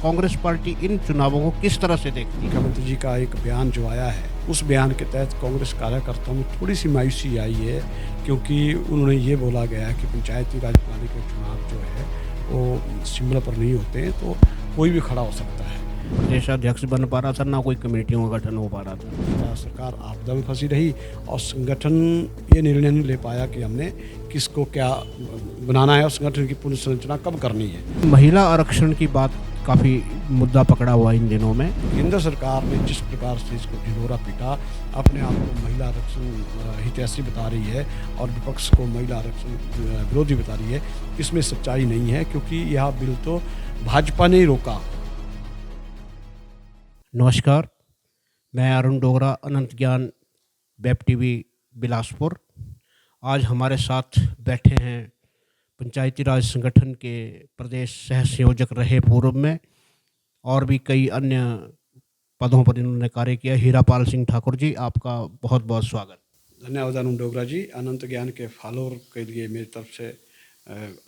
Congress party इन चुनावों को किस तरह से देखती है? मुख्यमंत्री जी का एक बयान जो आया है, उस बयान के तहत कांग्रेस कार्यकर्ताओं में थोड़ी सी मायूसी आई है, क्योंकि उन्होंने ये बोला गया है कि पंचायती राज प्रणाली के चुनाव जो है वो सिंबल पर नहीं होते हैं, तो कोई भी खड़ा हो सकता है। प्रदेशाध्यक्ष बन पा रहा था, ना कोई कमेटियों का गठन हो पा रहा था। सरकार आपदा में फंसी रही और संगठन ये निर्णय नहीं ले पाया कि हमने किसको क्या बनाना है और संगठन की पुनर्संरचना कब करनी है। महिला आरक्षण की बात काफ़ी मुद्दा पकड़ा हुआ इन दिनों में। केंद्र सरकार ने जिस प्रकार से इसको ढिंढोरा पीटा, अपने आप को महिला आरक्षण हितैषी बता रही है और विपक्ष को महिला आरक्षण विरोधी बता रही है, इसमें सच्चाई नहीं है, क्योंकि यह बिल तो भाजपा ने ही रोका। नमस्कार, मैं अरुण डोगरा, अनंत ज्ञान वेब टीवी बिलासपुर। आज हमारे साथ बैठे हैं पंचायती राज संगठन के प्रदेश सह संयोजक रहे पूर्व में और भी कई अन्य पदों पर इन्होंने कार्य किया, हीरापाल सिंह ठाकुर जी, आपका बहुत बहुत स्वागत। धन्यवाद अरुण डोगरा जी। अनंत ज्ञान के फॉलोअर के लिए मेरी तरफ से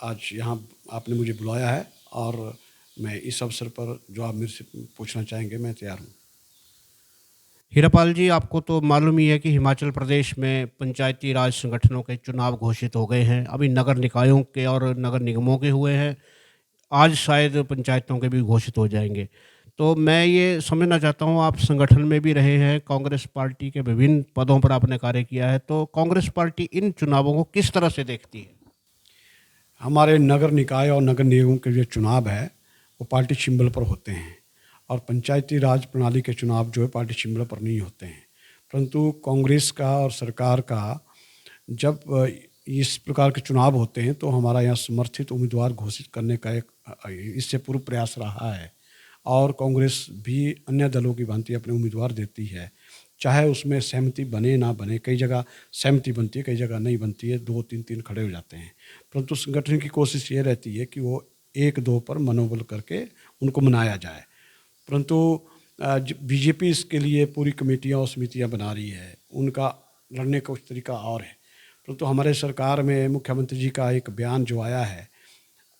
आज यहाँ आपने मुझे बुलाया है और मैं इस अवसर पर जो आप मेरे से पूछना चाहेंगे मैं तैयार हूँ। हीरापाल जी, आपको तो मालूम ही है कि हिमाचल प्रदेश में पंचायती राज संगठनों के चुनाव घोषित हो गए हैं। अभी नगर निकायों के और नगर निगमों के हुए हैं, आज शायद पंचायतों के भी घोषित हो जाएंगे। तो मैं ये समझना चाहता हूँ, आप संगठन में भी रहे हैं, कांग्रेस पार्टी के विभिन्न पदों पर आपने कार्य किया है, तो कांग्रेस पार्टी इन चुनावों को किस तरह से देखती है? हमारे नगर निकाय और नगर निगमों के जो चुनाव है वो पार्टी सिंबल पर होते हैं और पंचायती राज प्रणाली के चुनाव जो है पार्टी सिंबल पर नहीं होते हैं। परंतु कांग्रेस का और सरकार का जब इस प्रकार के चुनाव होते हैं तो हमारा यहाँ समर्थित उम्मीदवार घोषित करने का एक इससे पूर्व प्रयास रहा है और कांग्रेस भी अन्य दलों की भांति अपने उम्मीदवार देती है, चाहे उसमें सहमति बने ना बने। कई जगह सहमति बनती है, कई जगह नहीं बनती है, 2-3 खड़े हो जाते हैं। परंतु संगठन की कोशिश ये रहती है कि वो 1-2 पर मनोबल करके उनको मनाया जाए। परंतु बीजेपी इसके लिए पूरी कमेटियां और समितियां बना रही है, उनका लड़ने का कुछ तरीका और है। परंतु हमारे सरकार में मुख्यमंत्री जी का एक बयान जो आया है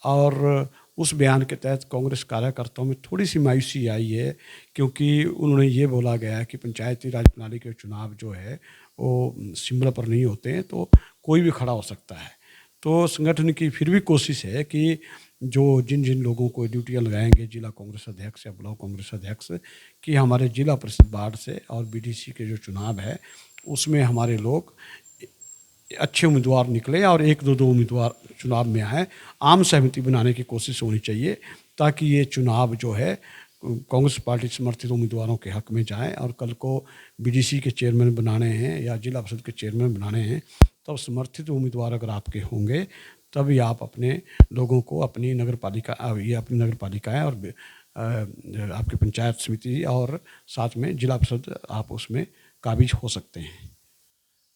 और उस बयान के तहत कांग्रेस कार्यकर्ताओं में थोड़ी सी मायूसी आई है, क्योंकि उन्होंने ये बोला गया है कि पंचायती राज प्रणाली के चुनाव जो है वो सिंबल पर नहीं होते हैं, तो कोई भी खड़ा हो सकता है। तो संगठन की फिर भी कोशिश है कि जो जिन जिन लोगों को ड्यूटियाँ लगाएंगे, जिला कांग्रेस अध्यक्ष या ब्लॉक कांग्रेस अध्यक्ष, कि हमारे जिला परिषद वार्ड से और बीडीसी के जो चुनाव है उसमें हमारे लोग अच्छे उम्मीदवार निकले और 1-2 उम्मीदवार चुनाव में आए। आम सहमति बनाने की कोशिश होनी चाहिए ताकि ये चुनाव जो है कांग्रेस पार्टी समर्थित उम्मीदवारों के हक में जाए और कल को बीडीसी के चेयरमैन बनाने हैं या जिला परिषद के चेयरमैन बनाने हैं, तब समर्थित उम्मीदवार अगर आपके होंगे तभी आप अपने लोगों को अपनी नगर पालिका है और आपकी पंचायत समिति और साथ में जिला परिषद आप उसमें काबिज हो सकते हैं।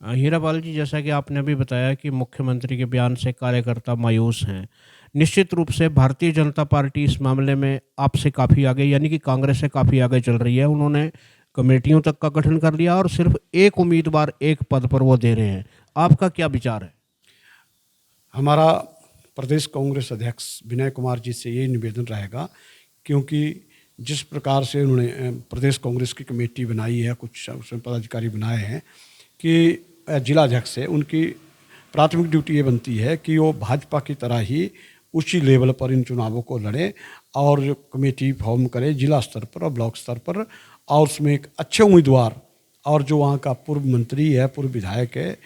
हीरापाल जी, जैसा कि आपने अभी बताया कि मुख्यमंत्री के बयान से कार्यकर्ता मायूस हैं, निश्चित रूप से भारतीय जनता पार्टी इस मामले में आपसे काफ़ी आगे, यानी कि कांग्रेस से काफ़ी आगे चल रही है। उन्होंने कमेटियों तक का गठन कर लिया और सिर्फ एक उम्मीदवार एक पद पर वो दे रहे हैं। आपका क्या विचार है? हमारा प्रदेश कांग्रेस अध्यक्ष विनय कुमार जी से यही निवेदन रहेगा, क्योंकि जिस प्रकार से उन्होंने प्रदेश कांग्रेस की कमेटी बनाई है, कुछ उसमें पदाधिकारी बनाए हैं कि जिला अध्यक्ष से उनकी प्राथमिक ड्यूटी ये बनती है कि वो भाजपा की तरह ही उसी लेवल पर इन चुनावों को लड़े और कमेटी फॉर्म करे जिला स्तर पर और ब्लॉक स्तर पर, और उसमें एक अच्छे उम्मीदवार और जो वहाँ का पूर्व मंत्री है, पूर्व विधायक है,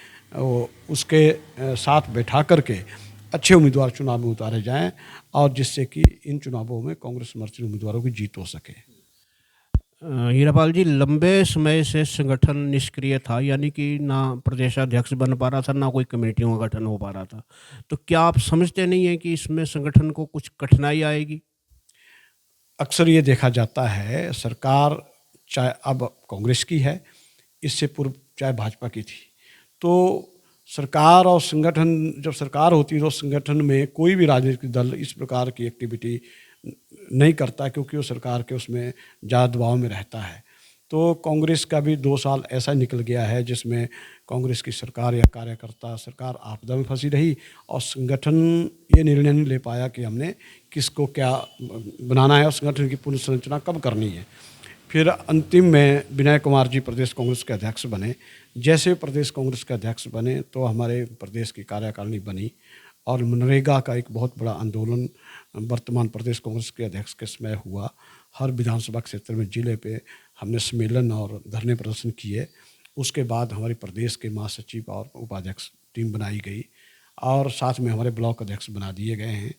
उसके साथ बैठा करके अच्छे उम्मीदवार चुनाव में उतारे जाएं और जिससे कि इन चुनावों में कांग्रेस समर्थित उम्मीदवारों की जीत हो सके। हीरापाल जी, लंबे समय से संगठन निष्क्रिय था, यानी कि ना प्रदेशाध्यक्ष बन पा रहा था, ना कोई कमेटियों का गठन हो पा रहा था। तो क्या आप समझते नहीं हैं कि इसमें संगठन को कुछ कठिनाई आएगी? अक्सर ये देखा जाता है, सरकार चाहे अब कांग्रेस की है, इससे पूर्व चाहे भाजपा की थी, तो सरकार और संगठन, जब सरकार होती है तो संगठन में कोई भी राजनीतिक दल इस प्रकार की एक्टिविटी नहीं करता, क्योंकि वो सरकार के उसमें ज़्यादा दबाव में रहता है। तो कांग्रेस का भी 2 साल ऐसा निकल गया है जिसमें कांग्रेस की सरकार या कार्यकर्ता सरकार आपदा में फंसी रही और संगठन ये निर्णय नहीं ले पाया कि हमने किसको क्या बनाना है और संगठन की पुनर्संरचना कब करनी है। फिर अंतिम में विनय कुमार जी प्रदेश कांग्रेस के अध्यक्ष बने। जैसे प्रदेश कांग्रेस के अध्यक्ष बने तो हमारे प्रदेश की कार्यकारिणी बनी और मनरेगा का एक बहुत बड़ा आंदोलन वर्तमान प्रदेश कांग्रेस के अध्यक्ष के समय हुआ। हर विधानसभा क्षेत्र में जिले पे हमने सम्मेलन और धरने प्रदर्शन किए। उसके बाद हमारे प्रदेश के महासचिव और उपाध्यक्ष टीम बनाई गई और साथ में हमारे ब्लॉक अध्यक्ष बना दिए गए हैं।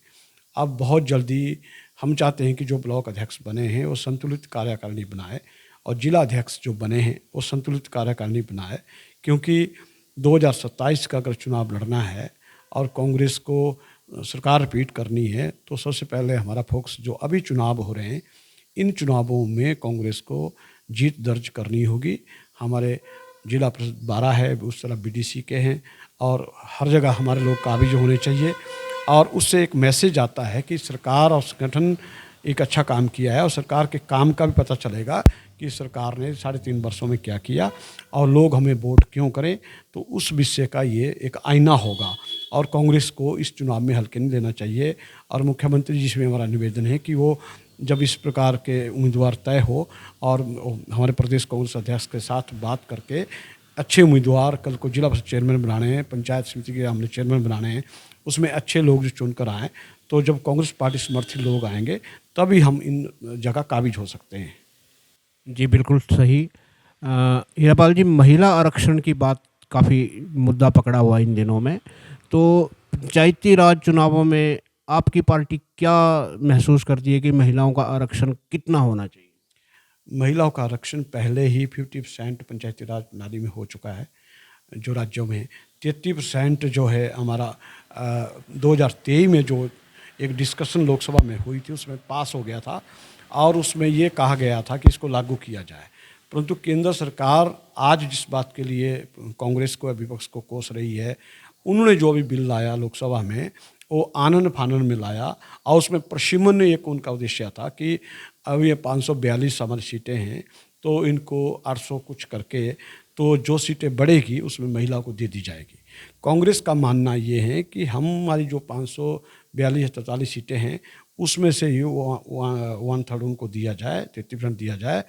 अब बहुत जल्दी हम चाहते हैं कि जो ब्लॉक अध्यक्ष बने हैं वो संतुलित कार्यकारिणी बनाए और जिला अध्यक्ष जो बने हैं वो संतुलित कार्यकारिणी बनाए, क्योंकि 2027 का अगर चुनाव लड़ना है और कांग्रेस को सरकार रिपीट करनी है तो सबसे पहले हमारा फोकस जो अभी चुनाव हो रहे हैं इन चुनावों में कांग्रेस को जीत दर्ज करनी होगी। हमारे जिला परिषद 12 है, उस तरह बीडीसी के हैं और हर जगह हमारे लोग काबिज होने चाहिए और उससे एक मैसेज आता है कि सरकार और संगठन एक अच्छा काम किया है और सरकार के काम का भी पता चलेगा कि सरकार ने 3.5 वर्षों में क्या किया और लोग हमें वोट क्यों करें। तो उस विषय का ये एक आईना होगा और कांग्रेस को इस चुनाव में हल्के नहीं लेना चाहिए। और मुख्यमंत्री जी से हमारा निवेदन है कि वो जब इस प्रकार के उम्मीदवार तय हो और हमारे प्रदेश कांग्रेस अध्यक्ष के साथ बात करके अच्छे उम्मीदवार, कल को जिला परिषद चेयरमैन बनाने हैं, पंचायत समिति के हमने चेयरमैन बनाने हैं, उसमें अच्छे लोग जो चुनकर आएँ तो जब कांग्रेस पार्टी समर्थित लोग आएंगे तभी हम इन जगह काबिज हो सकते हैं। जी बिल्कुल सही। हीरापाल जी, महिला आरक्षण की बात काफ़ी मुद्दा पकड़ा हुआ इन दिनों में, तो पंचायती राज चुनावों में आपकी पार्टी क्या महसूस करती है कि महिलाओं का आरक्षण कितना होना चाहिए? महिलाओं का आरक्षण पहले ही 50% पंचायती राज प्रणाली में हो चुका है। जो राज्यों में 33% जो है हमारा 2023 में जो एक डिस्कशन लोकसभा में हुई थी उसमें पास हो गया था और उसमें ये कहा गया था कि इसको लागू किया जाए। परंतु केंद्र सरकार आज जिस बात के लिए कांग्रेस को या विपक्ष को कोस रही है, उन्होंने जो भी बिल लाया लोकसभा में वो आनन फानन में लाया और उसमें प्रशिमन एक उनका उद्देश्य था कि अब ये 542 हमारी सीटें हैं तो इनको 800 कुछ करके तो जो सीटें बढ़ेगी उसमें महिला को दे दी जाएगी। कांग्रेस का मानना ये है कि हमारी जो 542-43 सीटें हैं उसमें से ही 1/3 उनको दिया जाए, 33% दिया जाए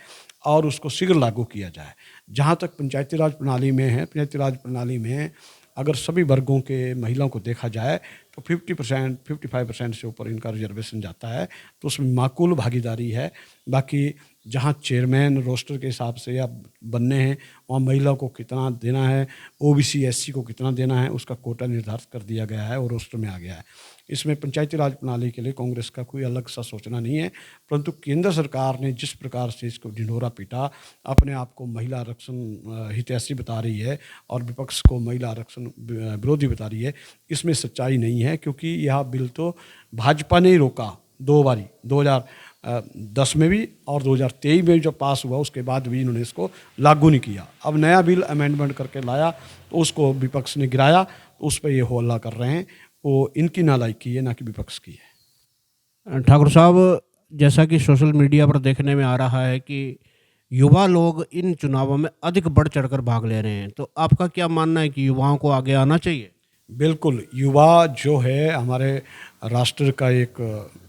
और उसको शीघ्र लागू किया जाए। जहाँ तक पंचायती राज प्रणाली में है, पंचायती राज प्रणाली में अगर सभी वर्गों के महिलाओं को देखा जाए तो 50%, 55% से ऊपर इनका रिजर्वेशन जाता है, तो उसमें माकूल भागीदारी है। बाकी जहाँ चेयरमैन रोस्टर के हिसाब से या बनने हैं वहाँ महिला को कितना देना है, ओबीसी एससी को कितना देना है, उसका कोटा निर्धारित कर दिया गया है और रोस्टर में आ गया है। इसमें पंचायती राज प्रणाली के लिए कांग्रेस का कोई अलग सा सोचना नहीं है, परंतु केंद्र सरकार ने जिस प्रकार से इसको ढिंढोरा पीटा, अपने आप को महिला आरक्षण हितैषी बता रही है और विपक्ष को महिला आरक्षण विरोधी बता रही है, इसमें सच्चाई नहीं है। क्योंकि यह बिल तो भाजपा ने ही रोका 2 बारी, 2010 में भी और 2023 में जब पास हुआ उसके बाद भी इन्होंने इसको लागू नहीं किया। अब नया बिल अमेंडमेंट करके लाया तो उसको विपक्ष ने गिराया, तो उस पर ये हो हल्ला कर रहे हैं। वो इनकी नालायकी है, ना कि विपक्ष की है। ठाकुर साहब, जैसा कि सोशल मीडिया पर देखने में आ रहा है कि युवा लोग इन चुनावों में अधिक बढ़ चढ़कर भाग ले रहे हैं, तो आपका क्या मानना है कि युवाओं को आगे आना चाहिए? बिल्कुल, युवा जो है हमारे राष्ट्र का एक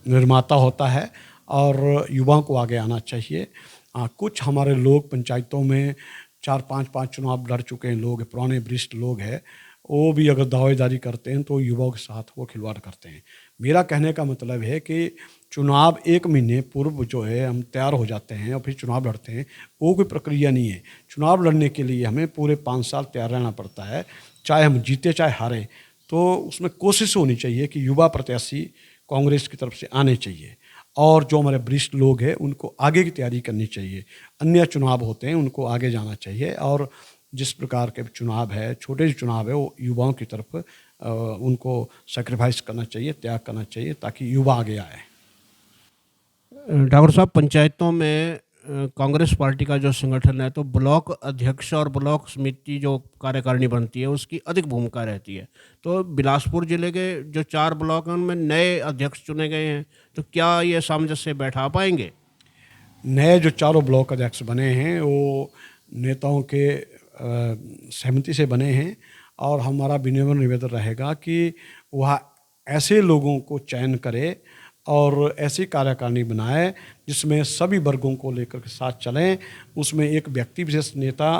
निर्माता होता है और युवाओं को आगे आना चाहिए। कुछ हमारे लोग पंचायतों में 4-5 चुनाव लड़ चुके हैं, लोग पुराने वरिष्ठ लोग हैं, वो भी अगर दावेदारी करते हैं तो युवाओं के साथ वो खिलवाड़ करते हैं। मेरा कहने का मतलब है कि चुनाव 1 महीने पूर्व जो है हम तैयार हो जाते हैं और फिर चुनाव लड़ते हैं, वो कोई प्रक्रिया नहीं है। चुनाव लड़ने के लिए हमें पूरे 5 साल तैयार रहना पड़ता है, चाहे हम जीते चाहे हारें। तो उसमें कोशिश होनी चाहिए कि युवा प्रत्याशी कांग्रेस की तरफ से आने चाहिए और जो हमारे वरिष्ठ लोग हैं उनको आगे की तैयारी करनी चाहिए। अन्य चुनाव होते हैं उनको आगे जाना चाहिए और जिस प्रकार के चुनाव है, छोटे जो चुनाव है, वो युवाओं की तरफ उनको सेक्रीफाइस करना चाहिए, त्याग करना चाहिए ताकि युवा आगे आए। ठाकुर साहब, पंचायतों में कांग्रेस पार्टी का जो संगठन है तो ब्लॉक अध्यक्ष और ब्लॉक समिति जो कार्यकारिणी बनती है उसकी अधिक भूमिका रहती है। तो बिलासपुर जिले के जो 4 ब्लॉक हैं उनमें नए अध्यक्ष चुने गए हैं, तो क्या ये सामंजस्य बैठा पाएंगे? नए जो चारों ब्लॉक अध्यक्ष बने हैं वो नेताओं के सहमति से बने हैं और हमारा विनम्र निवेदन रहेगा कि वह ऐसे लोगों को चयन करे और ऐसी कार्यकारिणी बनाए जिसमें सभी वर्गों को लेकर के साथ चलें। उसमें एक व्यक्ति विशेष नेता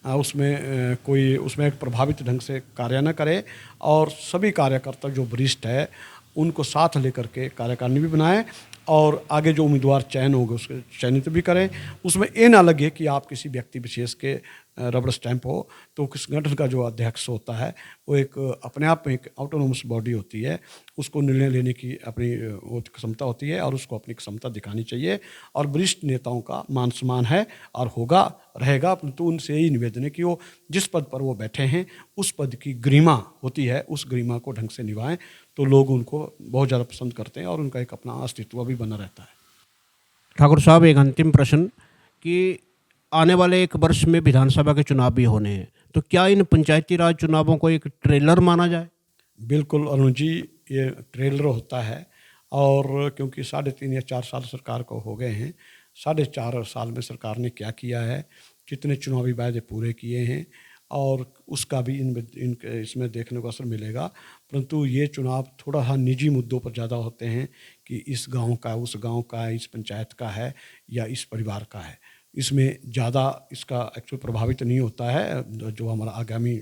कोई उसमें एक प्रभावित ढंग से कार्य न करे और सभी कार्यकर्ता जो वरिष्ठ है उनको साथ लेकर के कार्यकारिणी भी बनाएं और आगे जो उम्मीदवार चयन होगा उसके चयनित भी करें। उसमें ये ना लगे कि आप किसी व्यक्ति विशेष के रबड़ स्टैंप हो। तो संगठन का जो अध्यक्ष होता है वो एक अपने आप में एक ऑटोनोमस बॉडी होती है, उसको निर्णय लेने की अपनी वो क्षमता होती है और उसको अपनी क्षमता दिखानी चाहिए। और वरिष्ठ नेताओं का मान सम्मान है और होगा रहेगा, परंतु उनसे यही निवेदन है कि वो जिस पद पर वो बैठे हैं उस पद की गरिमा होती है, उस गरिमा को ढंग से निभाएं तो लोग उनको बहुत ज़्यादा पसंद करते हैं और उनका एक अपना अस्तित्व भी बना रहता है। ठाकुर साहब, एक अंतिम प्रश्न कि आने वाले एक वर्ष में विधानसभा के चुनाव भी होने हैं, तो क्या इन पंचायती राज चुनावों को एक ट्रेलर माना जाए? बिल्कुल अरुण जी, ये ट्रेलर होता है और क्योंकि 3.5 या 4 साल सरकार को हो गए हैं, 4.5 साल में सरकार ने क्या किया है, कितने चुनावी वायदे पूरे किए हैं और उसका भी इसमें देखने को असर मिलेगा। परंतु ये चुनाव थोड़ा सा निजी मुद्दों पर ज़्यादा होते हैं कि इस गांव का, उस गांव का, इस पंचायत का है या इस परिवार का है। इसमें ज़्यादा इसका एक्चुअल प्रभावित नहीं होता है जो हमारा आगामी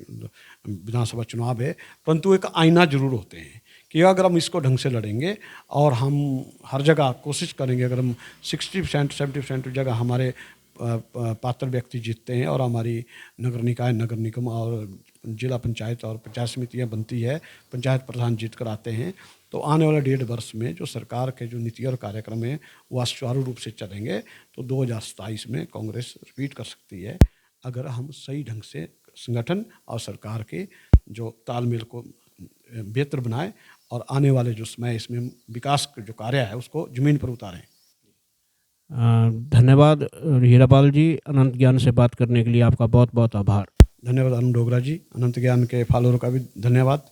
विधानसभा चुनाव है, परंतु एक आईना जरूर होते हैं कि अगर हम इसको ढंग से लड़ेंगे और हम हर जगह कोशिश करेंगे, अगर हम 60% 70% जगह हमारे पात्र व्यक्ति जीतते हैं और हमारी नगर निकाय, नगर निगम और जिला पंचायत और पंचायत समितियाँ बनती है, पंचायत प्रधान जीत कर आते हैं, तो आने वाले 1.5 वर्ष में जो सरकार के जो नीति और कार्यक्रम हैं वह सुचारू रूप से चलेंगे तो 2027 में कांग्रेस रिपीट कर सकती है, अगर हम सही ढंग से संगठन और सरकार के जो तालमेल को बेहतर बनाएं और आने वाले जो समय इसमें विकास का जो कार्य है उसको जमीन पर उतारें। धन्यवाद हीरापाल जी, अनंत ज्ञान से बात करने के लिए आपका बहुत बहुत आभार। धन्यवाद अरुण डोगरा जी, अनंत ज्ञान के फॉलोअर का भी धन्यवाद।